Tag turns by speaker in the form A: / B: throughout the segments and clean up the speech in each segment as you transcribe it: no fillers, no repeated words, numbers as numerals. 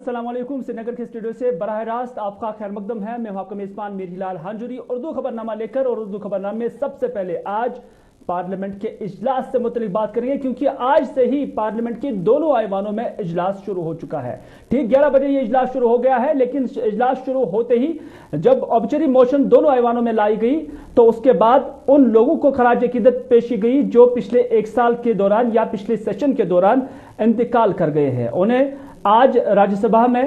A: अस्सलाम वालेकुम। श्रीनगर के स्टूडियो से बराह रास्त आपका खैर मकदम है। मैं आपका मेजबान मीर हिलाल हांजुरी उर्दू खबरनामा लेकर, और उर्दू खबरनामे में सबसे पहले आज पार्लियामेंट के इजलास से मुतल्लिक बात करेंगे, क्योंकि आज से ही पार्लियामेंट के दोनों ऐवानों में इजलास शुरू हो चुका है। ठीक 11 बजे ये इजलास शुरू हो गया है, लेकिन इजलास शुरू होते ही जब ऑब्जेक्टिव मोशन दोनों ऐवानों में लाई गई तो उसके बाद उन लोगों को खराज अकीदत पेश की गई जो पिछले एक साल के दौरान या पिछले सेशन के दौरान इंतकाल कर गए हैं। उन्हें आज राज्यसभा में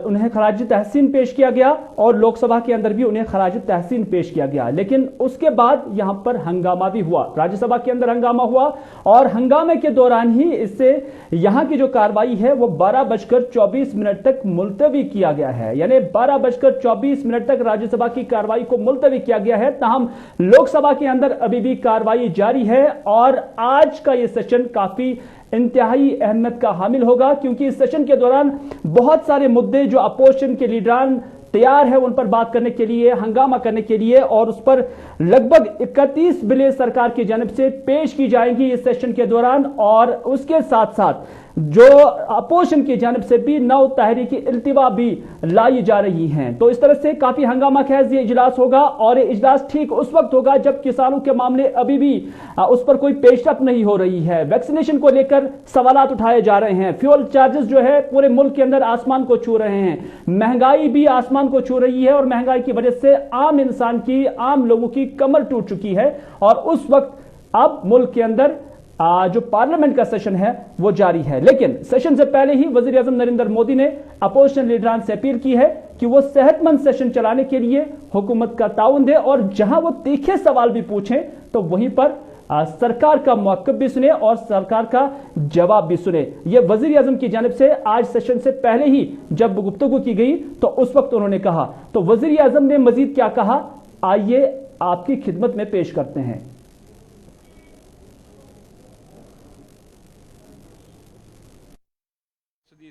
A: उन्हें खराज तहसीन पेश किया गया और लोकसभा के अंदर भी उन्हें खराज तहसीन पेश किया गया। लेकिन उसके बाद यहां पर हंगामा भी हुआ, राज्यसभा के अंदर हंगामा हुआ, और हंगामे के दौरान ही इससे यहां की जो कार्रवाई है वो 12:24 तक मुलतवी किया गया है। यानी 12:24 तक राज्यसभा की कार्रवाई को मुलतवी किया गया है। ताहम लोकसभा के अंदर अभी भी कार्रवाई जारी है और आज का यह सेशन काफी इंतहाई अहमियत का हामिल होगा, क्योंकि इस सेशन के दौरान बहुत सारे मुद्दे जो अपोजिशन के लीडरान तैयार है उन पर बात करने के लिए, हंगामा करने के लिए, और उस पर लगभग 31 बिलें सरकार की जानिब से पेश की जाएंगी इस सेशन के दौरान। और उसके साथ साथ जो अपोजिशन की जानिब से भी 9 तहरीकी इल्तिवा भी लाई जा रही हैं। तो इस तरह से काफी हंगामा खेज ये इजलास होगा, और ये इजलास ठीक उस वक्त होगा जब किसानों के मामले अभी भी उस पर कोई पेशरफ नहीं हो रही है। वैक्सीनेशन को लेकर सवालात उठाए जा रहे हैं, फ्यूल चार्जेस जो है पूरे मुल्क के अंदर आसमान को छू रहे हैं, महंगाई भी आसमान को छू रही है, और महंगाई की वजह से आम इंसान की, आम लोगों की कमर टूट चुकी है। और उस वक्त अब मुल्क के अंदर जो पार्लियामेंट का सेशन है वो जारी है। लेकिन सेशन से पहले ही वजीर आजम नरेंद्र मोदी ने अपोजिशन लीडरान से अपील की है कि वो सेहतमंद सेशन चलाने के लिए हुकूमत का ताउन दे, और जहां वो तीखे सवाल भी पूछें तो वहीं पर सरकार का मौक़िफ़ भी सुने और सरकार का जवाब भी सुने। यह वजीर आजम की जानिब से आज सेशन से पहले ही जब गुफ्तगू की गई तो उस वक्त उन्होंने कहा। तो वजीर आजम ने मजीद क्या कहा, आइए आपकी खिदमत में पेश करते हैं।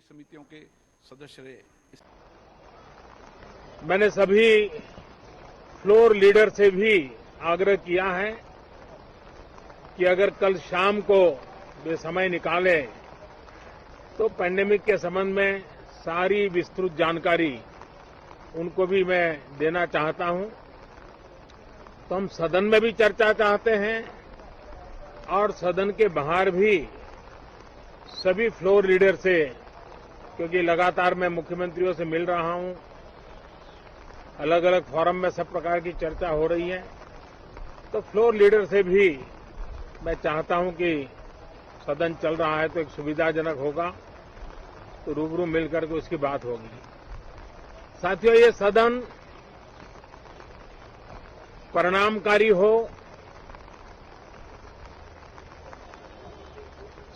B: समितियों के सदस्य रहे।
C: मैंने सभी फ्लोर लीडर से भी आग्रह किया है कि अगर कल शाम को वे समय निकाले तो पैंडेमिक के संबंध में सारी विस्तृत जानकारी उनको भी मैं देना चाहता हूं। तो हम सदन में भी चर्चा चाहते हैं और सदन के बाहर भी सभी फ्लोर लीडर से, क्योंकि लगातार मैं मुख्यमंत्रियों से मिल रहा हूं, अलग अलग फोरम में सब प्रकार की चर्चा हो रही है, तो फ्लोर लीडर से भी मैं चाहता हूं कि सदन चल रहा है तो एक सुविधाजनक होगा तो रूबरू मिलकर के उसकी बात होगी। साथियों, ये सदन परिणामकारी हो,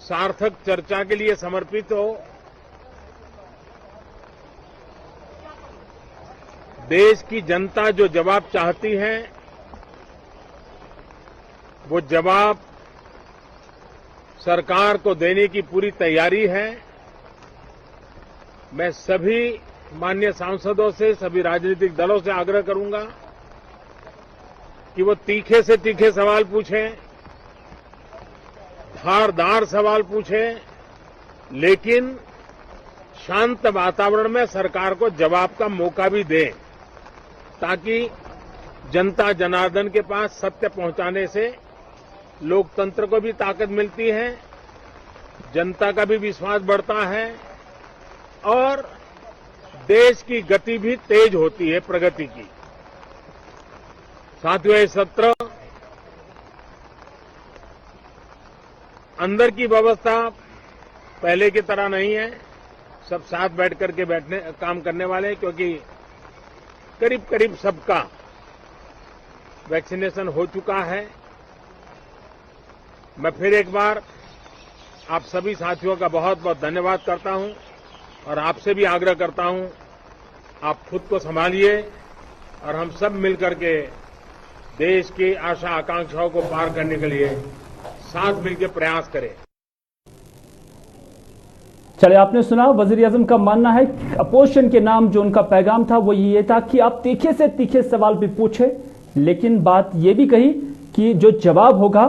C: सार्थक चर्चा के लिए समर्पित हो, देश की जनता जो जवाब चाहती है वो जवाब सरकार को देने की पूरी तैयारी है। मैं सभी माननीय सांसदों से, सभी राजनीतिक दलों से आग्रह करूंगा कि वो तीखे से तीखे सवाल पूछें, धारदार सवाल पूछें, लेकिन शांत वातावरण में सरकार को जवाब का मौका भी दें, ताकि जनता जनार्दन के पास सत्य पहुंचाने से लोकतंत्र को भी ताकत मिलती है, जनता का भी विश्वास बढ़ता है और देश की गति भी तेज होती है, प्रगति की। साथियों, ये सत्र अंदर की व्यवस्था पहले की तरह नहीं है, सब साथ बैठ करके काम करने वाले हैं, क्योंकि करीब करीब सबका वैक्सीनेशन हो चुका है। मैं फिर एक बार आप सभी साथियों का बहुत बहुत धन्यवाद करता हूं और आपसे भी आग्रह करता हूं, आप खुद को संभालिए और हम सब मिलकर के देश की आशा आकांक्षाओं को पार करने के लिए साथ मिलकर प्रयास करें।
A: चले, आपने सुना वजीर आजम का मानना है अपोजिशन के नाम जो उनका पैगाम था वो ये था कि आप तीखे से तीखे सवाल भी पूछे, लेकिन बात ये भी कही कि जो जवाब होगा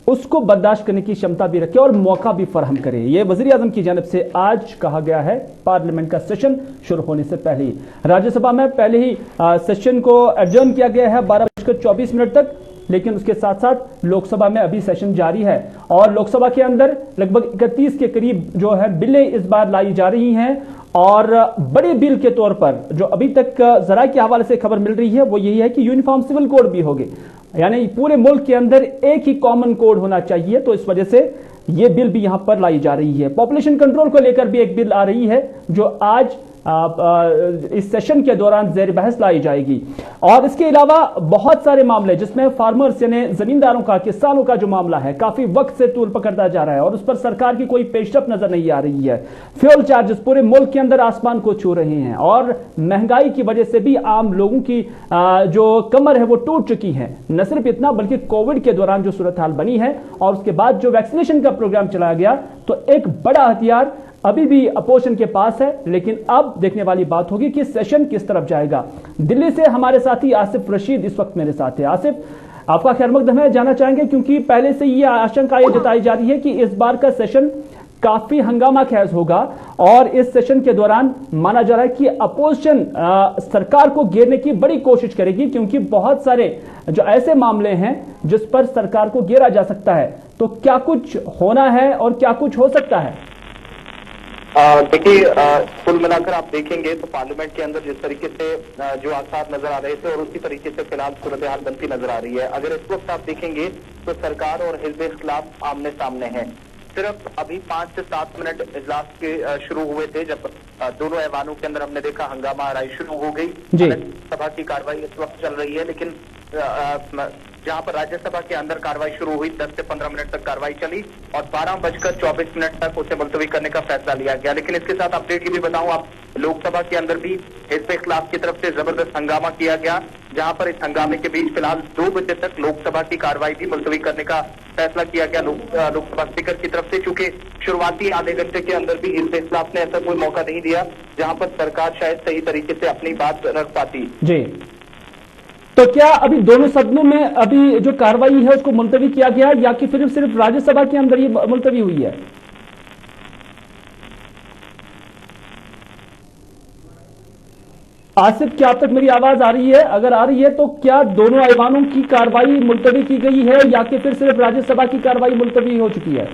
A: उसको बर्दाश्त करने की क्षमता भी रखे और मौका भी फराहम करे। ये वजीर आजम की जानब से आज कहा गया है पार्लियामेंट का सेशन शुरू होने से पहले ही। राज्यसभा में पहले ही सेशन को एडजर्न किया गया है 12:24 तक, लेकिन उसके साथ साथ लोकसभा में अभी सेशन जारी है और लोकसभा के अंदर लगभग 31 के करीब जो है बिलें इस बार लाई जा रही हैं। और बड़े बिल के तौर पर जो अभी तक जरा के हवाले से खबर मिल रही है वो यही है कि यूनिफॉर्म सिविल कोड भी होगी, यानी पूरे मुल्क के अंदर एक ही कॉमन कोड होना चाहिए। तो इस वजह से ये बिल भी यहां पर लाई जा रही है। पॉपुलेशन कंट्रोल को लेकर भी एक बिल आ रही है जो आज इस सेशन के दौरान ज़ेर बहस लाई जाएगी। और इसके अलावा बहुत सारे मामले जिसमें फार्मर्स यानी जमींदारों का, किसानों का जो मामला है काफी वक्त से तूल पकड़ता जा रहा है और उस पर सरकार की कोई पेशरफ नजर नहीं आ रही है। फ्यूल चार्जेस पूरे मुल्क के अंदर आसमान को छू रहे हैं और महंगाई की वजह से भी आम लोगों की जो कमर है वो टूट चुकी है। न सिर्फ इतना बल्कि कोविड के दौरान जो सूरत हाल बनी है और उसके बाद जो वैक्सीनेशन का प्रोग्राम चलाया गया, तो एक बड़ा हथियार अभी भी अपोजिशन के पास है। लेकिन अब देखने वाली बात होगी कि सेशन किस तरफ जाएगा। दिल्ली से हमारे साथी आसिफ रशीद इस वक्त मेरे साथ है। आसिफ, आपका खैर मकदम है, जानना चाहेंगे क्योंकि पहले से ये आशंका ये जताई जा रही है कि इस बार का सेशन काफी हंगामा खेज होगा और इस सेशन के दौरान माना जा रहा है कि अपोजिशन सरकार को घेरने की बड़ी कोशिश करेगी, क्योंकि बहुत सारे जो ऐसे मामले हैं जिस पर सरकार को घेरा जा सकता है। तो क्या कुछ होना है और क्या कुछ हो सकता है?
D: देखिए, कुल मिलाकर आप देखेंगे तो पार्लियामेंट के अंदर जिस तरीके से जो आसार नजर आ रहे थे और उसी तरीके से फिलहाल सूरत हाल बनती नजर आ रही है। अगर इस वक्त आप देखेंगे तो सरकार और हिज़्ब-ए-इख्तिलाफ आमने सामने हैं। सिर्फ अभी 5 से 7 मिनट इजलास के शुरू हुए थे जब दोनों ऐवानों के अंदर हमने देखा हंगामा आराई शुरू हो गई। सभा की कार्रवाई इस वक्त चल रही है, लेकिन जहां पर राज्यसभा के अंदर कार्रवाई शुरू हुई 10 से 15 मिनट तक कार्रवाई चली और 12:24 तक उसे मुलतवी करने का फैसला लिया गया। लेकिन इसके साथ अपडेट ये भी बताऊं आप, लोकसभा के अंदर भी हिज़्ब-ए-इख्तिलाफ की तरफ से जबरदस्त हंगामा किया गया, जहां पर इस हंगामे के बीच फिलहाल 2 बजे तक लोकसभा की कार्रवाई भी मुलतवी करने का फैसला किया गया लोकसभा स्पीकर की तरफ से। चूंकि शुरुआती आधे घंटे के अंदर भी हिज़्ब-ए-इख्तिलाफ ने ऐसा कोई मौका नहीं दिया जहां पर सरकार शायद सही तरीके से अपनी बात रख पाती।
A: जी, तो क्या अभी दोनों सदनों में अभी जो कार्रवाई है उसको मुलतवी किया गया या कि फिर सिर्फ राज्यसभा के अंदर ये मुलतवी हुई है? आसिफ, क्या अब तक मेरी आवाज आ रही है? अगर आ रही है तो क्या दोनों ऐवानों की कार्रवाई मुलतवी की गई है या कि फिर सिर्फ राज्यसभा की कार्रवाई मुलतवी हो चुकी है?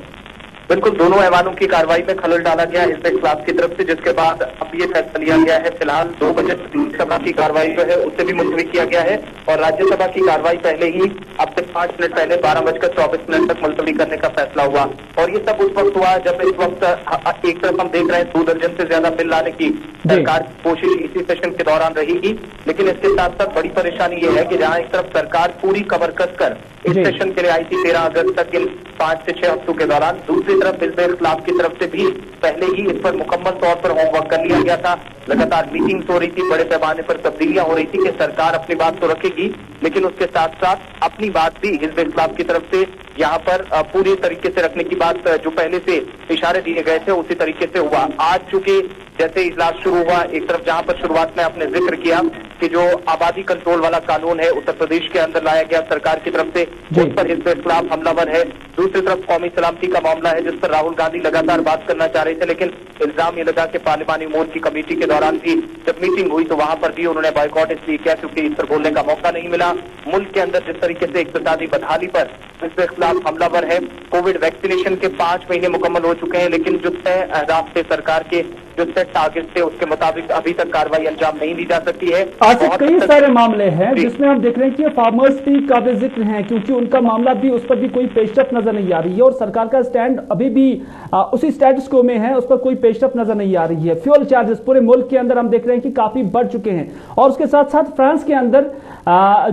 D: बिल्कुल, दोनों ऐवानों की कार्रवाई में खलल डाला गया हिज़्ब-ए-इख्तिलाफ की तरफ से, जिसके बाद अब ये फैसला लिया गया है फिलहाल 2 बजे लोकसभा की कार्रवाई जो है उससे भी मुलतवी किया गया है और राज्यसभा की कार्रवाई पहले ही अब से 5 मिनट पहले 12:24 तक मुलतवी करने का फैसला हुआ। और ये सब उस वक्त हुआ जब इस वक्त एक तरफ हम देख रहे हैं 2 दर्जन से ज्यादा बिल लाने की सरकार की कोशिश इसी सेशन के दौरान रहेगी, लेकिन इसके साथ साथ बड़ी परेशानी ये है कि जहां एक तरफ सरकार पूरी कमर कसकर इस सेशन के लिए आई थी 13 अगस्त तक इन 5 से 6 हफ्तों के दौरान, दूसरी तरफ हिज़्ब-ए-इख्तिलाफ की तरफ से भी पहले ही इस पर मुकम्मल तौर पर होमवर्क कर लिया गया था। लगातार मीटिंग्स हो रही थी, बड़े पैमाने पर तब्दीलियां हो रही थी कि सरकार अपनी बात तो रखेगी, लेकिन उसके साथ साथ अपनी बात भी हिज़्ब-ए-इख्तिलाफ की तरफ से यहाँ पर पूरी तरीके से रखने की बात जो पहले से इशारे दिए गए थे उसी तरीके से हुआ। आज चूंकि जैसे इजलास शुरू हुआ, एक तरफ जहां पर शुरुआत में आपने जिक्र किया कि जो आबादी कंट्रोल वाला कानून है उत्तर प्रदेश के अंदर लाया गया सरकार की तरफ से, उस पर हिज़्ब-ए-इख्तिलाफ हमलावर है। दूसरी तरफ कौमी सलामती का मामला है जिस पर राहुल गांधी लगातार बात करना चाह रहे थे, लेकिन इल्जाम ये लगा कि पार्लिमानी उमूर की कमेटी के दौरान भी जब मीटिंग हुई तो वहां पर भी उन्होंने बॉयकॉट इसलिए किया क्योंकि इस पर बोलने का मौका नहीं मिला। मुल्क के अंदर जिस तरीके से इक्तिसादी बदहाली पर हिज़्ब-ए-इख्तिलाफ हमलावर है, कोविड वैक्सीनेशन के 5 महीने मुकम्मल हो चुके हैं, लेकिन जो तय अहदाफ थे सरकार के, जो सेट टारगेट थे उसके मुताबिक अभी तक कार्रवाई अंजाम नहीं दी जा सकती है।
A: आज कई सारे मामले हैं जिसमें हम देख रहे हैं कि फार्मर्स भी काबिल जिक्र हैं क्योंकि उनका मामला भी, उस पर भी कोई पेशरफ नजर नहीं आ रही है और सरकार का स्टैंड अभी भी उसी स्टेटस को में है, उस पर कोई पेशरफ नजर नहीं आ रही है। फ्यूल चार्जेस पूरे मुल्क के अंदर हम देख रहे हैं कि काफी बढ़ चुके हैं और उसके साथ साथ फ्रांस के अंदर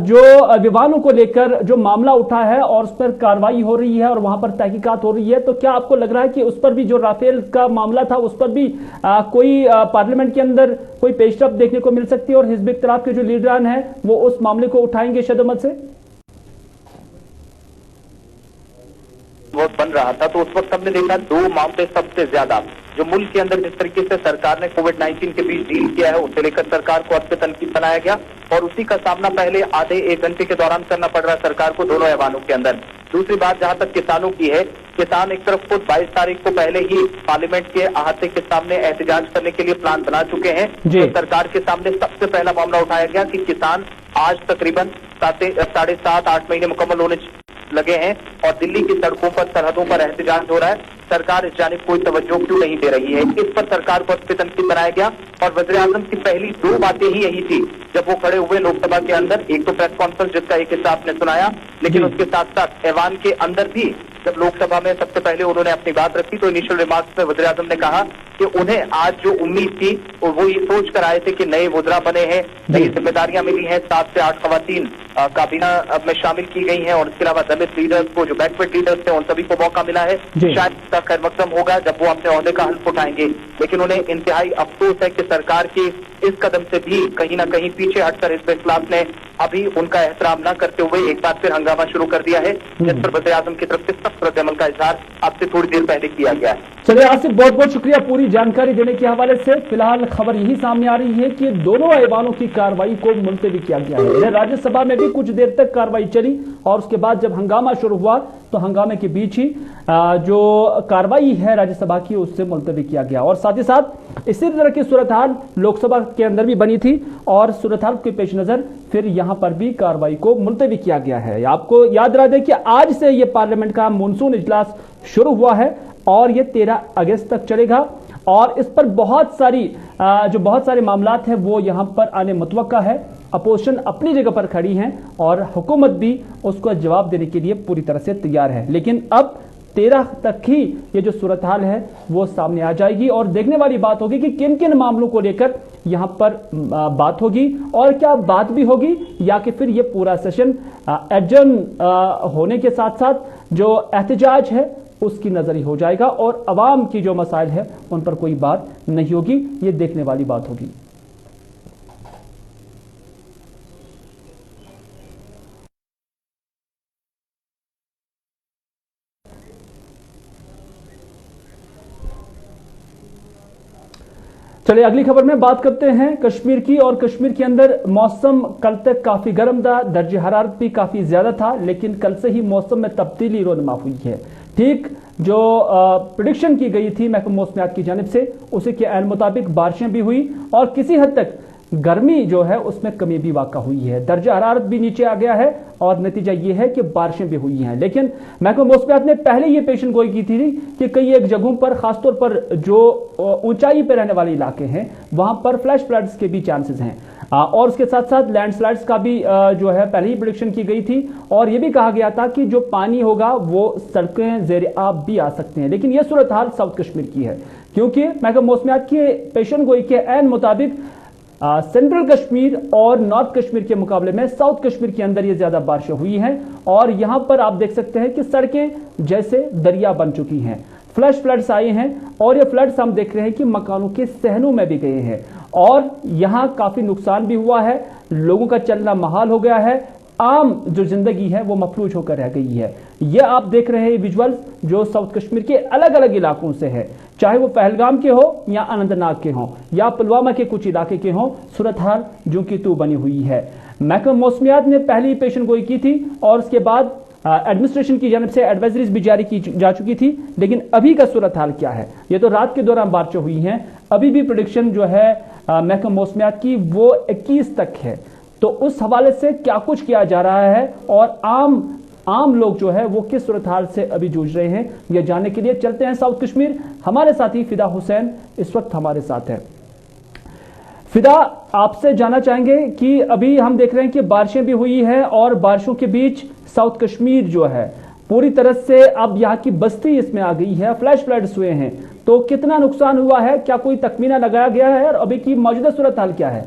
A: जो विमानों को लेकर जो मामला उठा है और उस पर कार्रवाई हो रही है और वहां पर तहकीकात हो रही है, तो क्या आपको लग रहा है कि उस पर भी जो राफेल का मामला था उस पर भी कोई पार्लियामेंट के अंदर कोई पेशरफ देखने को मिल सकती है और हिज़्ब-ए-इख्तिलाफ के जो लीडरान हैं वो उस मामले को उठाएंगे शदमत से?
D: वो बन रहा था तो उस वक्त हमने देखा 2 मामले सबसे ज्यादा जो मुल्क के अंदर जिस तरीके से सरकार ने कोविड-19 के बीच डील किया है, उसे लेकर सरकार को अब से तनकीद बनाया गया और उसी का सामना पहले आधे 1 घंटे के दौरान करना पड़ रहा है सरकार को दोनों ऐवानों के अंदर। दूसरी बात जहां तक किसानों की है, किसान एक तरफ खुद 22 तारीख को पहले ही पार्लियामेंट के अहाते के सामने एहतजाज करने के लिए प्लान बना चुके हैं।
A: जी।
D: तो सरकार के सामने सबसे पहला मामला उठाया गया कि किसान आज तकरीबन 7.5-8 महीने मुकम्मल होने लगे हैं और दिल्ली की सड़कों पर, सरहदों पर एहतजाज हो रहा है। सरकार इस जानिब कोई तवज्जो क्यों नहीं दे रही है, इस पर सरकार को तनकीद बनाया गया और वज़ीर आज़म की पहली 2 बातें ही यही थी जब वो खड़े हुए लोकसभा के अंदर। एक तो प्रेस कॉन्फ्रेंस जिसका एक हिस्सा आपने सुनाया, लेकिन उसके साथ साथ ऐवान के अंदर भी जब लोकसभा में सबसे पहले उन्होंने अपनी बात रखी तो इनिशियल रिमार्क्स में वज़ीर आज़म ने कहा कि उन्हें आज जो उम्मीद थी वो ये सोच कर आए थे कि नए वज़रा बने हैं, नई जिम्मेदारियां मिली हैं, 7 से 8 खवातीन काबीना में शामिल की गई हैं और इसके अलावा दलित लीडर्स को, जो बैकवर्ड लीडर्स थे, उन सभी को मौका मिला है। शायद इसका खैर मकसद होगा जब वो अपने ओहदे का हल्फ उठाएंगे, लेकिन उन्हें इंतहाई अफसोस है कि सरकार की इस कदम से भी कहीं ना कहीं पीछे हटकर हिज़्ब इस्लाम ने अभी उनका एहतराम न करते हुए एक बार फिर हंगामा शुरू कर दिया है, जिस पर वज़ीर आज़म की तरफ से सख्त रद्द-ए-अमल का इजहार अब से थोड़ी देर पहले किया गया है।
A: चलिए आसिफ, बहुत बहुत शुक्रिया पूरी जानकारी देने के हवाले से। फिलहाल खबर यही सामने आ रही है कि दोनों ऐवानों की कार्रवाई को मुलतवी किया गया है। इधर राज्यसभा में भी कुछ देर तक कार्रवाई चली और उसके बाद जब हंगामा शुरू हुआ तो हंगामे के बीच ही जो कार्रवाई है राज्यसभा की उससे मुलतवी किया गया और साथ ही साथ इसी तरह की सूरत हाल लोकसभा के अंदर भी बनी थी और सूरत हाल के पेश नजर फिर यहां पर भी कार्रवाई को मुलतवी किया गया है। आपको याद रहा दें कि आज से यह पार्लियामेंट का मॉनसून इजलास शुरू हुआ है और यह 13 अगस्त तक चलेगा और इस पर बहुत सारे मामलात हैं वो यहां पर आने मुतवक्का है। अपोजिशन अपनी जगह पर खड़ी है और हुकूमत भी उसको जवाब देने के लिए पूरी तरह से तैयार है, लेकिन अब 13 तक ही ये जो सूरत हाल है वो सामने आ जाएगी और देखने वाली बात होगी कि किन किन मामलों को लेकर यहां पर बात होगी और क्या बात भी होगी या कि फिर ये पूरा सेशन एडजर्न होने के साथ साथ जो एहतजाज है उसकी नजरी हो जाएगा और अवाम की जो मसाइल है उन पर कोई बात नहीं होगी। ये देखने वाली बात होगी। चलिए अगली खबर में बात करते हैं कश्मीर की और कश्मीर के अंदर मौसम कल तक काफी गर्म था, दर्जे हरारत भी काफी ज्यादा था, लेकिन कल से ही मौसम में तब्दीली रोनमा हुई है। ठीक जो प्रेडिक्शन की गई थी महकमा मौसमियात की जानिब से उसी के ऐन मुताबिक बारिशें भी हुई और किसी हद तक गर्मी जो है उसमें कमी भी वाक़ा हुई है, दर्जा हरारत भी नीचे आ गया है और नतीजा यह है कि बारिशें भी हुई हैं। लेकिन महकमा मौसमियात ने पहले यह पेशन गोई की थी कि कई एक जगहों पर खासतौर पर जो ऊंचाई पर रहने वाले इलाके हैं वहां पर फ्लैश फ्लड्स के भी चांसेस हैं और उसके साथ साथ लैंडस्लाइड्स का भी जो है पहले ही प्रेडिक्शन की गई थी और यह भी कहा गया था कि जो पानी होगा वो सड़कें ज़ेर आब भी आ सकते हैं। लेकिन यह सूरत हाल साउथ कश्मीर की है क्योंकि महकमा मौसमियात के पेशन गोई के ऐन मुताबिक सेंट्रल कश्मीर और नॉर्थ कश्मीर के मुकाबले में साउथ कश्मीर के अंदर ये ज्यादा बारिशें हुई हैं और यहां पर आप देख सकते हैं कि सड़कें जैसे दरिया बन चुकी हैं, फ्लैश फ्लड्स आए हैं और ये फ्लड्स हम देख रहे हैं कि मकानों के सहनों में भी गए हैं और यहां काफी नुकसान भी हुआ है, लोगों का चलना महाल हो गया है, आम जो जिंदगी है वो मफलूज होकर रह गई है। ये आप देख रहे हैं विजुअल्स जो साउथ कश्मीर के अलग अलग इलाकों से है, चाहे वो पहलगाम के हो या अनंतनाग के हो या पुलवामा के कुछ इलाके के हो, सूरत हाल जो की तू बनी हुई है। महकमा मौसमियात ने पहली पेशन गोई की थी और उसके बाद एडमिनिस्ट्रेशन की जानिब से एडवाइजरीज भी जारी की जा चुकी थी, लेकिन अभी का सूरत हाल क्या है? ये तो रात के दौरान बारिशें हुई हैं, अभी भी प्रेडिक्शन जो है महकमा मौसमियात की वो 21 तक है। तो उस हवाले से क्या कुछ किया जा रहा है और आम लोग जो है वो किस सूरत हाल से अभी जूझ रहे हैं, यह जानने के लिए चलते हैं साउथ कश्मीर। हमारे साथी फिदा हुसैन इस वक्त हमारे साथ है। फिदा, आपसे जानना चाहेंगे कि अभी हम देख रहे हैं कि बारिशें भी हुई है और बारिशों के बीच साउथ कश्मीर जो है पूरी तरह से अब यहाँ की बस्ती इसमें आ गई है, फ्लैश फ्लड्स हुए हैं, तो कितना नुकसान हुआ है, क्या कोई तखमीना लगाया गया है और अभी की मौजूदा सूरत हाल क्या है?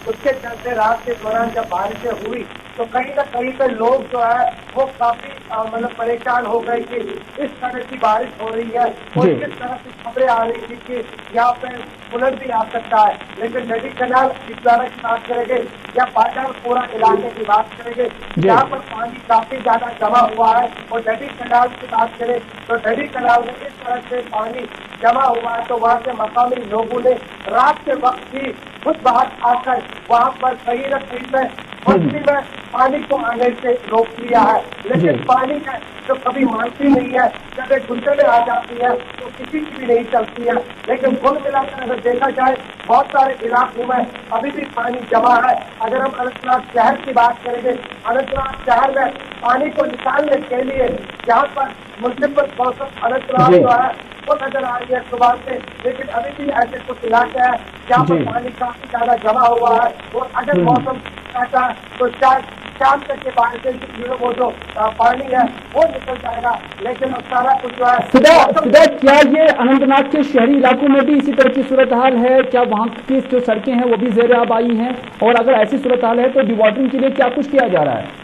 E: उसके चलते रात के दौरान जब बारिशें हुई तो कहीं ना कहीं पे लोग जो है वो काफी मतलब परेशान हो गए कि इस तरह की बारिश हो रही है और
A: जी।
E: किस तरह की खबरें आ रही थी कि यहाँ पे उलट भी आ सकता है। लेकिन नदी कनाल पिछवाड़ा की बात करेंगे या पाटनपुरा इलाके की बात करेंगे जहाँ पर पानी काफी ज्यादा जमा हुआ है, और नदी कनाल की बात करें तो नदी कनाल में इस तरह से पानी जमा हुआ है तो वहाँ के मकामी लोगों ने रात के वक्त ही खुद बाहर आकर वहाँ पर कहीं न कहीं पे बस्ती में पानी को आने से रोक लिया है। लेकिन पानी है जो कभी मानती नहीं है, जब एक गुंडे में आ जाती है तो किसी की भी नहीं चलती है। लेकिन कुल मिलाकर अगर देखा जाए बहुत सारे इलाकों में अभी भी पानी जमा है। अगर हम अनंतनाग शहर की बात करेंगे, अनंतनाग शहर में पानी को निकालने के लिए जहाँ पर म्युनिसिपल कौंसिल अनंतनाग जो है वो नजर आ रही है सुबह से, लेकिन अभी भी ऐसे कुछ इलाके हैं जहाँ पर पानी काफी ज्यादा जमा हुआ है। और अगर मौसम ऐसा है तो शायद शाम तक के बाद से वो जो पानी है वो निकल जाएगा। लेकिन अब सारा कुछ जो है
A: फिदा, क्या ये अनंतनाग के शहरी इलाकों में भी इसी तरह की सूरत हाल है? क्या वहाँ की जो सड़कें हैं वो भी जेर आब आई हैं? और अगर ऐसी सूरत हाल है तो डिवॉटरिंग के लिए क्या कुछ किया जा रहा है?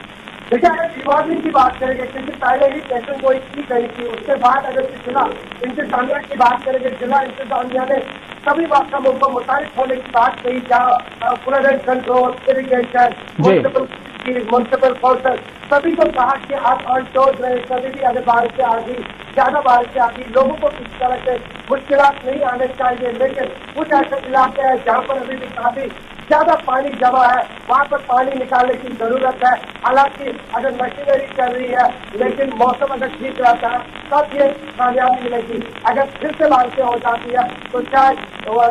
E: देखिए, अगर डिवॉटरिंग की बात करेंगे क्योंकि पहले ही टेस्टिंग कोई की गई थी, उसके बाद अगर जिला इंतजामिया की बात करेंगे, जिला इंतजामिया ने सभी कामों को मुताबिक होने की बात कही, जहाँ flood control, irrigation, municipal council सभी को कहा कि आप अनटोल रहे, कभी भी अगर बारिश से आ गई, ज्यादा बारिश से आ गई, लोगों को किसी तरह से मुश्किलात नहीं आने चाहिए। लेकिन कुछ ऐसे इलाके हैं जहाँ पर अभी भी काफी ज्यादा पानी जमा है, वहाँ पर पानी निकालने की जरूरत है। हालांकि अगर मशीनरी चल रही है, लेकिन मौसम अगर ठीक रहता है तब ये कामयाबी मिलेगी। अगर फिर से बारिशें हो जाती है तो शायद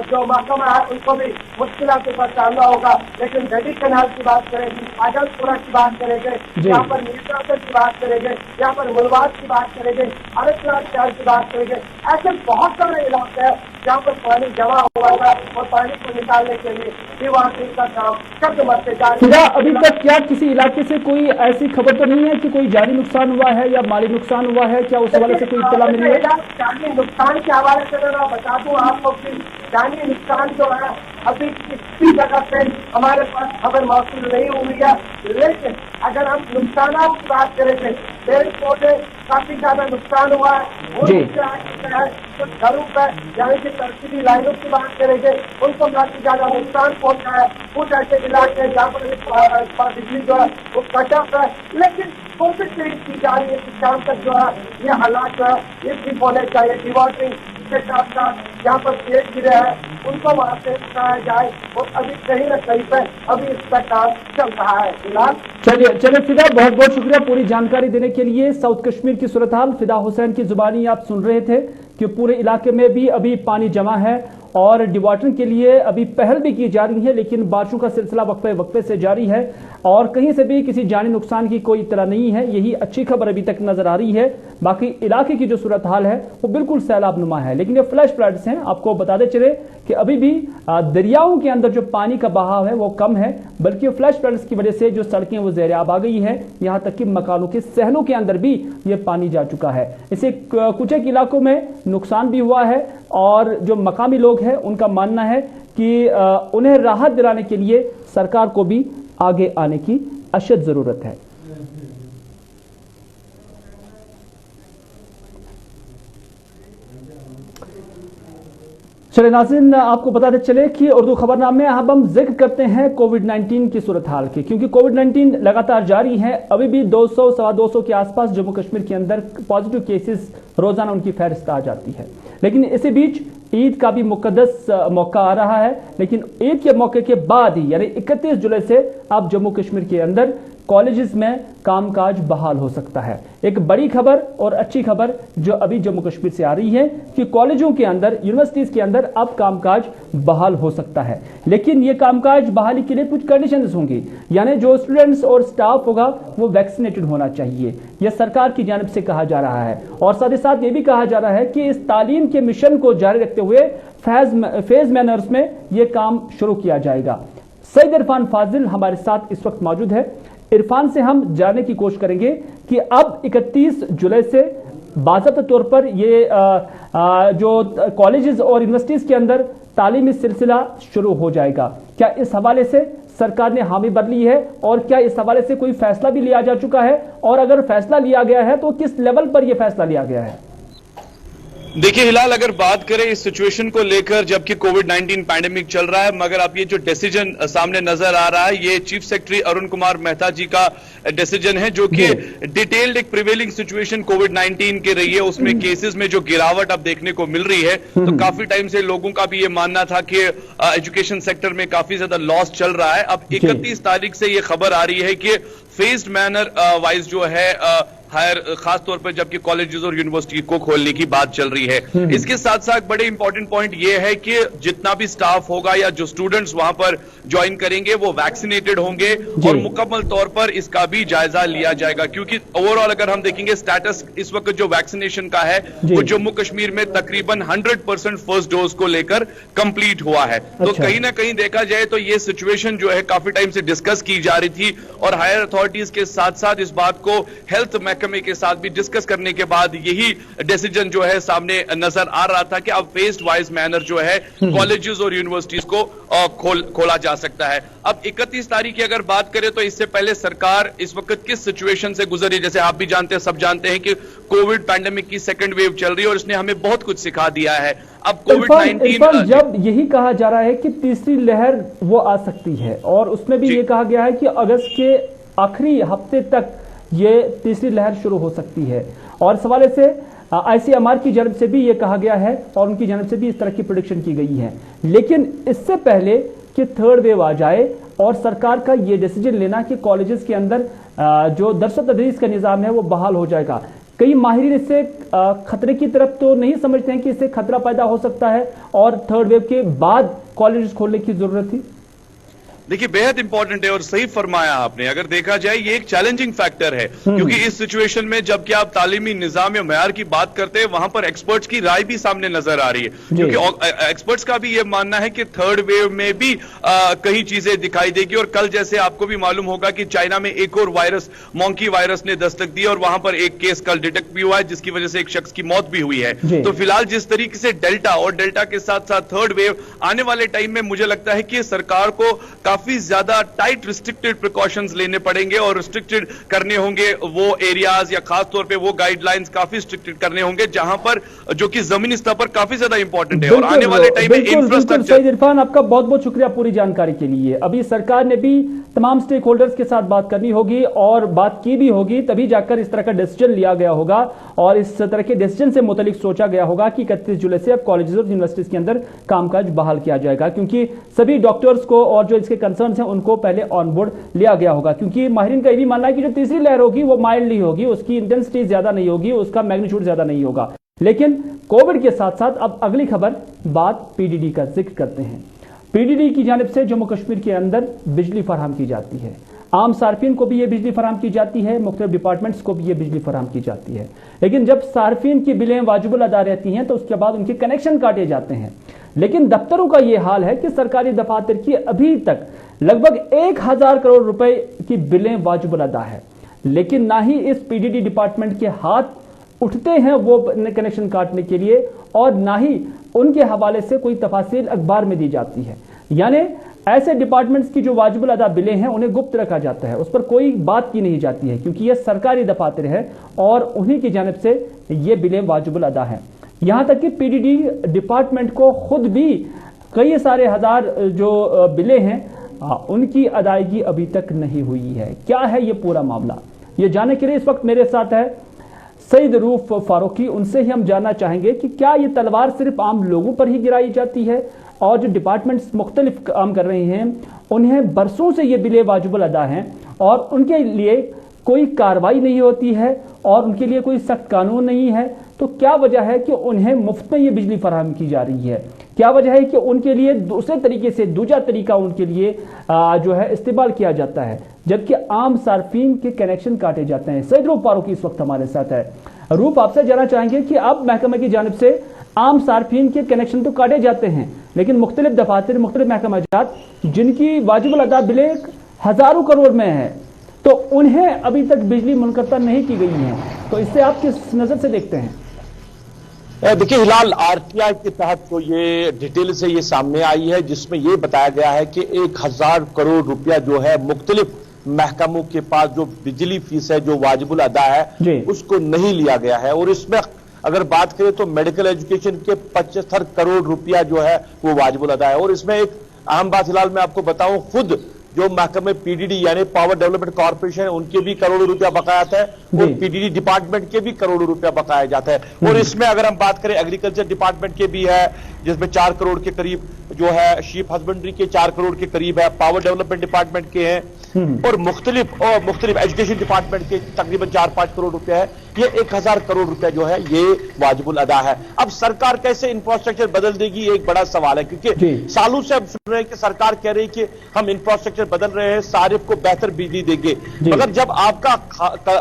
E: जो महकमा है उनको भी मुश्किलातों का सामना होगा। लेकिन नदी कनाल की बात करेंगे, आजमपुरा की बात करेंगे, यहाँ पर नीलकंठ की बात करेंगे, यहाँ पर मुलवाद की बात करेंगे, अनंतनाग शहर की बात करेंगे, ऐसे बहुत सारे इलाके हैं जहाँ पर पानी जमा हुआ है और पानी को निकालने के लिए डिवॉटरिंग का काम शब्द मरते जा रहा है।
A: अभी तक क्या किसी इलाके से कोई ऐसी खबर तो नहीं है कि कोई जानी नुकसान हुआ है या माली नुकसान हुआ है? क्या उस हवाले से कोई इत्तला मिली है?
E: जानी नुकसान के हवाले से मैं बता दूं आपको कि जानी नुकसान जो है अभी किसी जगह पे हमारे पास खबर मौजूद नहीं हुई है। लेकिन अगर हम नुकसान की बात करेंगे, पेड़ पौधे काफी ज्यादा नुकसान हुआ है, कुछ घरों पर यानी कि तरक्की लाइनों की बात करेंगे उनको काफी ज्यादा नुकसान पहुंचा है। कुछ ऐसे इलाके हैं जहाँ पर बिजली जो है वो कट ऑफ है, लेकिन कोशिश की जा रही है कि शाम तक जो है ये हालात जो है ये ठीक होने चाहिए। डिवॉटरिंग के साथ साथ जहाँ पर पेड़ गिरे हैं उनको वहाँ से उठाया जाए, और अभी कहीं न कहीं पर अभी इसका काम चल रहा है फिलहाल।
A: चलिए फिदा, बहुत बहुत शुक्रिया पूरी जानकारी देने के लिए। साउथ कश्मीर की सूरत हाल फिदा हुसैन की जुबानी आप सुन रहे थे कि पूरे इलाके में भी अभी पानी जमा है और डिवॉटरिंग के लिए अभी पहल भी की जा रही है, लेकिन बारिशों का सिलसिला वक्फे वक्फे से जारी है और कहीं से भी किसी जानी नुकसान की कोई इत्तला नहीं है। यही अच्छी खबर अभी तक नजर आ रही है। बाकी इलाके की जो सूरत हाल है वो बिल्कुल सैलाब नुमा है, लेकिन ये फ्लैश फ्लड्स हैं। आपको बताते चले कि अभी भी दरियाओं के अंदर जो पानी का बहाव है वो कम है, बल्कि फ्लैश फ्लड्स की वजह से जो सड़कें वो ज़ेर-ए-आब आ गई है, यहाँ तक कि मकानों के सहनों के अंदर भी ये पानी जा चुका है। इससे कुछ एक इलाकों में नुकसान भी हुआ है और जो मकामी लोग हैं उनका मानना है कि उन्हें राहत दिलाने के लिए सरकार को भी आगे आने की अशद जरूरत है। चले नाज़रीन, आपको बताते चले कि उर्दू खबरनामे अब हम जिक्र करते हैं कोविड-19 की सूरत हाल की, क्योंकि कोविड-19 लगातार जारी है। अभी भी 200 सवा 200 के आसपास जम्मू कश्मीर के अंदर पॉजिटिव केसेस रोजाना उनकी फहरिस्त आ जाती है। लेकिन इसी बीच ईद का भी मुकद्दस मौका आ रहा है, लेकिन ईद के मौके के बाद ही यानी 31 जुलाई से अब जम्मू कश्मीर के अंदर कॉलेजेस में कामकाज बहाल हो सकता है। एक बड़ी खबर और अच्छी खबर जो अभी जम्मू कश्मीर से आ रही है कि कॉलेजों के अंदर, यूनिवर्सिटीज के अंदर अब कामकाज बहाल हो सकता है, लेकिन यह कामकाज बहाली के लिए कुछ कंडीशंस होंगी। यानी जो स्टूडेंट्स और स्टाफ होगा वो वैक्सीनेटेड होना चाहिए, यह सरकार की जानिब से कहा जा रहा है। और साथ ही साथ ये भी कहा जा रहा है कि इस तालीम के मिशन को जारी रखते हुए फेज मैनर्स में यह काम शुरू किया जाएगा। सईद इरफान फाजिल हमारे साथ इस वक्त मौजूद है। इरफान से हम जानने की कोशिश करेंगे कि अब 31 जुलाई से बाज़ाब्ता तौर पर ये जो कॉलेजेस और यूनिवर्सिटीज के अंदर तालीमी सिलसिला शुरू हो जाएगा। क्या इस हवाले से सरकार ने हामी भर ली है और क्या इस हवाले से कोई फैसला भी लिया जा चुका है, और अगर फैसला लिया गया है तो किस लेवल पर यह फैसला लिया गया है?
F: देखिए हिलाल, अगर बात करें इस सिचुएशन को लेकर, जबकि कोविड-19 पैंडेमिक चल रहा है, मगर अब ये जो डिसीजन सामने नजर आ रहा है ये चीफ सेक्रेटरी अरुण कुमार मेहता जी का डिसीजन है, जो कि डिटेल्ड एक प्रिवेलिंग सिचुएशन कोविड-19 के रही है, उसमें केसेस में जो गिरावट अब देखने को मिल रही है। तो काफी टाइम से लोगों का भी ये मानना था कि एजुकेशन सेक्टर में काफी ज्यादा लॉस चल रहा है। अब 31 तारीख से ये खबर आ रही है कि फेज्ड मैनर वाइज जो है हायर, खास तौर पर जबकि कॉलेजेस और यूनिवर्सिटी को खोलने की बात चल रही है। इसके साथ साथ बड़े इंपॉर्टेंट पॉइंट ये है कि जितना भी स्टाफ होगा या जो स्टूडेंट्स वहां पर ज्वाइन करेंगे वो वैक्सीनेटेड होंगे और मुकम्मल तौर पर इसका भी जायजा लिया जाएगा, क्योंकि ओवरऑल अगर हम देखेंगे स्टेटस इस वक्त जो वैक्सीनेशन का है वो जम्मू कश्मीर में तकरीबन 100% फर्स्ट डोज को लेकर कंप्लीट हुआ है। तो कहीं ना कहीं देखा जाए तो ये सिचुएशन जो है काफी टाइम से डिस्कस की जा रही थी और हायर अथॉरिटीज के साथ साथ इस बात को हेल्थ महकमे के साथ भी डिस्कस करने के बाद यही डिसीजन जो है सामने नजर आ रहा था कि अब फेस्ड वाइज मैनर जो है कॉलेजेस और यूनिवर्सिटीज को खोला जा सकता है। अब 31 तारीख की अगर बात करें तो इससे पहले सरकार इस वक्त किस सिचुएशन से गुजरी, जैसे आप भी जानते हैं, सब जानते हैं कि कोविड पैंडेमिक की सेकंड वेव चल रही है और इसने हमें बहुत कुछ सिखा दिया है। अब कोविड-19
A: जब यही कहा जा रहा है कि तीसरी लहर वो आ सकती है और उसमें भी ये कहा गया है कि अगस्त के आखिरी हफ्ते तक ये तीसरी लहर शुरू हो सकती है, और इस हवाले से ICMR की जानब से भी ये कहा गया है और उनकी जानब से भी इस तरह की प्रेडिक्शन की गई है। लेकिन इससे पहले कि थर्ड वेव आ जाए और सरकार का ये डिसीजन लेना कि कॉलेजेस के अंदर जो दरस तदरीस का निज़ाम है वो बहाल हो जाएगा, कई माहिरीन इससे खतरे की तरफ तो नहीं समझते हैं कि इससे खतरा पैदा हो सकता है और थर्ड वेव के बाद कॉलेजेस खोलने की जरूरत थी?
F: देखिए बेहद इंपॉर्टेंट है और सही फरमाया आपने। अगर देखा जाए ये एक चैलेंजिंग फैक्टर है, क्योंकि इस सिचुएशन में जबकि आप तालीमी निजाम या मेयार की बात करते हैं वहां पर एक्सपर्ट्स की राय भी सामने नजर आ रही है, क्योंकि एक्सपर्ट्स का भी ये मानना है कि थर्ड वेव में भी कई चीजें दिखाई देगी। और कल जैसे आपको भी मालूम होगा कि चाइना में एक और वायरस, मॉन्की वायरस ने दस्तक दी और वहां पर एक केस कल डिटेक्ट भी हुआ है जिसकी वजह से एक शख्स की मौत भी हुई है। तो फिलहाल जिस तरीके से डेल्टा और डेल्टा के साथ साथ थर्ड वेव आने वाले टाइम में मुझे लगता है कि सरकार को काफी ज्यादा टाइट रिस्ट्रिक्टेड प्रिकॉशंस लेने पड़ेंगे और रिस्ट्रिक्टेड करने होंगे वो एरियाज या खास तौर पे वो गाइडलाइंस काफी स्ट्रिक्टेड करने होंगे जहां पर जो कि जमीनी स्तर पर काफी ज्यादा इंपॉर्टेंट है। और आने वाले टाइम में इंफ्रास्ट्रक्चर।
A: सईद इरफान, आपका बहुत बहुत शुक्रिया पूरी जानकारी के लिए। अभी सरकार ने भी तमाम स्टेक होल्डर्स के साथ बात करनी होगी और बात की भी होगी, तभी जाकर इस तरह का डिसीजन लिया गया होगा और इस तरह के डिसीजन से मुतालिक सोचा गया होगा कि 31 जुलाई से अब कॉलेजेस और यूनिवर्सिटीज के अंदर कामकाज बहाल किया जाएगा, क्योंकि सभी डॉक्टर्स को और जो इसके कंसर्न हैं उनको पहले ऑन बोर्ड लिया गया होगा। क्योंकि माहिरीन का यह भी मानना है कि जो तीसरी लहर होगी वो माइल्डली होगी, उसकी इंटेंसिटी ज्यादा नहीं होगी, उसका मैग्नीट्यूड ज्यादा नहीं होगा। लेकिन कोविड के साथ साथ अब अगली खबर, बात पीडीडी का जिक्र करते हैं। पीडीडी की जानिब से जम्मू कश्मीर के अंदर बिजली फराहम की जाती है, आम सार्फिन को भी यह बिजली फराहम की जाती है, मुख्तलिफ डिपार्टमेंट्स को भी यह बिजली फराहम की जाती है। लेकिन जब सार्फिन की बिलें वाजिबुल अदा रहती हैं तो उसके बाद उनके कनेक्शन काटे जाते हैं। लेकिन दफ्तरों का यह हाल है कि सरकारी दफातर की अभी तक लगभग 1000 करोड़ रुपए की बिलें वाजिबुल अदा है, लेकिन ना ही इस पीडीडी डिपार्टमेंट के हाथ उठते हैं वो कनेक्शन काटने के लिए और ना ही उनके हवाले से कोई तफासिल अखबार में दी जाती है। यानी ऐसे डिपार्टमेंट्स की जो वाजिबुल अदा बिलें हैं उन्हें गुप्त रखा जाता है, उस पर कोई बात की नहीं जाती है, क्योंकि यह सरकारी दफातर है और उन्हीं की जानिब से ये बिलें वाजिबुल अदा हैं। यहां तक कि पीडीडी डिपार्टमेंट को खुद भी कई सारे हजार जो बिलें हैं उनकी अदायगी अभी तक नहीं हुई है। क्या है ये पूरा मामला, ये जानने के लिए इस वक्त मेरे साथ है सईद रूफ फारूकी। उनसे ही हम जानना चाहेंगे कि क्या ये तलवार सिर्फ आम लोगों पर ही गिराई जाती है और जो डिपार्टमेंट्स मुख्तलिफ काम कर रहे हैं उन्हें बरसों से ये बिलें वाजिबुल अदा हैं और उनके लिए कोई कार्रवाई नहीं होती है और उनके लिए कोई सख्त कानून नहीं है। तो क्या वजह है कि उन्हें मुफ्त में ये बिजली फराहम की जा रही है? क्या वजह है कि उनके लिए दूसरे तरीके से दूसरा तरीका उनके लिए जो है इस्तेमाल किया जाता है, जबकि आम सार्फिन के कनेक्शन काटे जाते हैं? सईद रूफ फारूकी इस वक्त हमारे साथ है। रूफ, आपसे जानना चाहेंगे कि अब महकमे की जानिब से आम सार्फिन के कनेक्शन तो काटे जाते हैं, लेकिन मुख्तलिफ दफातर, मुख्तलिफ महकमा जात जिनकी वाजिबुल अदा बिलें हजारों करोड़ में है, तो उन्हें अभी तक बिजली मुनक़ता नहीं की गई है। तो इससे आप किस नजर से देखते हैं?
G: देखिए हिलाल, आरटीआई के तहत तो ये डिटेल से ये सामने आई है, जिसमें ये बताया गया है कि 1000 करोड़ रुपया जो है मुख्तलिफ महकमों के पास जो बिजली फीस है, जो वाजिबुल अदा है, उसको नहीं लिया गया है। और इसमें अगर बात करें तो मेडिकल एजुकेशन के 75 करोड़ रुपया जो है वो वाजिबुल अदा है। और इसमें एक अहम बात हिलाल मैं आपको बताऊं, खुद जो महकमे पीडीडी यानी पावर डेवलपमेंट कॉर्पोरेशन है, उनके भी करोड़ों रुपया बकाया है और पीडीडी डिपार्टमेंट के भी करोड़ों रुपया बकाया जाता है। और इसमें अगर हम बात करें एग्रीकल्चर डिपार्टमेंट के भी है, जिसमें 4 करोड़ के करीब जो है, शीप हस्बेंड्री के 4 करोड़ के करीब है, पावर डेवलपमेंट डिपार्टमेंट के हैं और मुख्तलिफ एजुकेशन डिपार्टमेंट के तकरीबन 4-5 करोड़ रुपया है। ये 1000 करोड़ रुपया जो है ये वाजिबुल अदा है। अब सरकार कैसे इंफ्रास्ट्रक्चर बदल देगी, ये एक बड़ा सवाल है, क्योंकि सालों से अब सुन रहे हैं कि सरकार कह रही है कि हम इंफ्रास्ट्रक्चर बदल रहे हैं, सारिफ को बेहतर बिजली देंगे, मगर जब आपका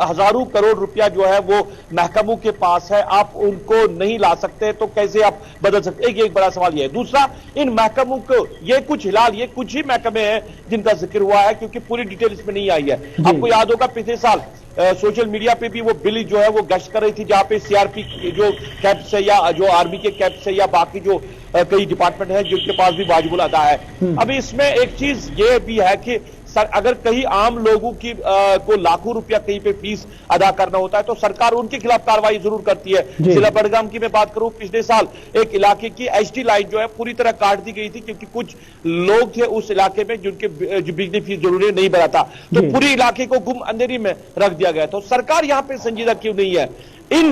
G: हजारों करोड़ रुपया जो है वो महकमों के पास है, आप उनको नहीं ला सकते, तो कैसे आप बदल सकते? एक बड़ा सवाल यह है। दूसरा, इन महकमों को, ये कुछ हिलाल, ये कुछ ही महकमे हैं जिनका जिक्र हुआ है, क्योंकि पूरी डिटेल इसमें नहीं आई है। आपको याद होगा पिछले साल सोशल मीडिया पे भी वो बिल जो है वो गश्त कर रही थी, जहां पे सीआरपी जो कैंप्स है या जो आर्मी के कैंप्स है या बाकी जो कई डिपार्टमेंट है जिनके पास भी वाजिबुल अदा है। अभी इसमें एक चीज ये भी है कि अगर कहीं आम लोगों की को लाखों रुपया कहीं पे फीस अदा करना होता है तो सरकार उनके खिलाफ कार्रवाई जरूर करती है। जिला बड़गाम की मैं बात करूं, पिछले साल एक इलाके की एचटी लाइन जो है पूरी तरह काट दी गई थी, क्योंकि कुछ लोग थे उस इलाके में जिनके जो बिजली फीस जरूरी नहीं भरा था, तो पूरी इलाके को गुम अंधेरी में रख दिया गया। तो सरकार यहां पर संजीदा क्यों नहीं है? इन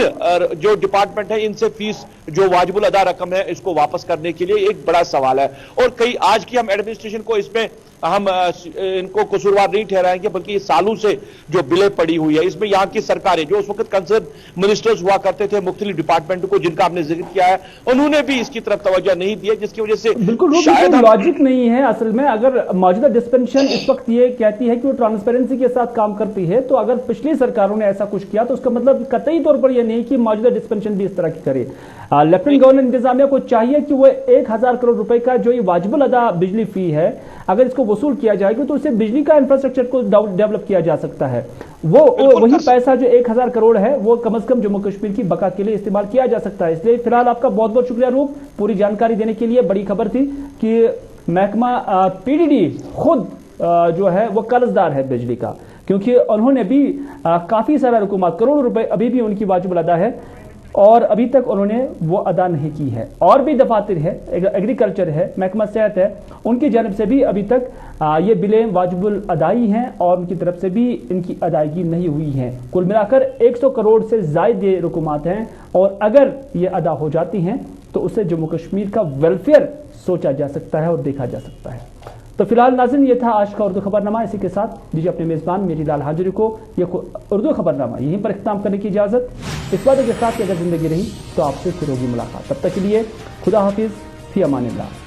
G: जो डिपार्टमेंट है इनसे फीस जो वाजिबुल अदा रकम है इसको वापस करने के लिए एक बड़ा सवाल है। और कई आज की हम एडमिनिस्ट्रेशन को इसमें हम इनको कसूरवार नहीं ठहराएंगे, बल्कि ये सालों से जो बिलें पड़ी हुई है इसमें यहाँ की सरकारें, जो उस वक्त कंसर्न मिनिस्टर्स हुआ करते थे मुख्तलिफ डिपार्टमेंट को, जिनका आपने जिक्र किया है, उन्होंने भी इसकी तरफ तवज्जो नहीं दी है, जिसकी वजह से
A: बिल्कुल शायद लॉजिक नहीं है। असल में अगर मौजूदा डिस्पेंशन इस वक्त ये कहती है कि वो ट्रांसपेरेंसी के साथ काम करती है, तो अगर पिछली सरकारों ने ऐसा कुछ किया तो उसका मतलब कतई तौर पर यह नहीं कि मौजूदा डिस्पेंशन भी इस तरह की करे। लेफ्टिनेंट गवर्नर इंतजामिया को चाहिए कि वो 1000 करोड़ रुपए का जो ये वाजिबुल अदा बिजली फी है, अगर इसको वसूल किया जाएगा तो उससे बिजली का इंफ्रास्ट्रक्चर को डेवलप किया जा सकता है। वही पैसा जो 1000 करोड़ है वो कम से कम जम्मू कश्मीर की बका के लिए इस्तेमाल किया जा सकता है। इसलिए फिलहाल आपका बहुत बहुत शुक्रिया रूप, पूरी जानकारी देने के लिए। बड़ी खबर थी कि महकमा पीडीडी खुद जो है वो कर्जदार है बिजली का, क्योंकि उन्होंने भी काफी सारा रकूमत, करोड़ों रुपए अभी भी उनकी वाजिबुल अदा है और अभी तक उन्होंने वो अदा नहीं की है। और भी दफातर है, एग्रीकल्चर है, महकमा सेहत है, उनकी जानब से भी अभी तक ये बिलें वाजिबुल अदाई हैं और उनकी तरफ से भी इनकी अदायगी नहीं हुई है। कुल मिलाकर 100 करोड़ से ज्यादा ये रकूमत हैं और अगर ये अदा हो जाती हैं तो उससे जम्मू कश्मीर का वेलफेयर सोचा जा सकता है और देखा जा सकता है। तो फिलहाल नाज़रीन, ये था आज का उर्दू खबरनामा। इसी के साथ दीजिए अपने मेज़बान मीरीलाल हाजिरी को ये उर्दू खबरनामा यहीं पर इख्तिताम करने की इजाज़त, इस वादे के साथ कि अगर ज़िंदगी रही तो आपसे फिर होगी मुलाकात। तब तक के लिए खुदा हाफिज़, फी अमानिल्लाह।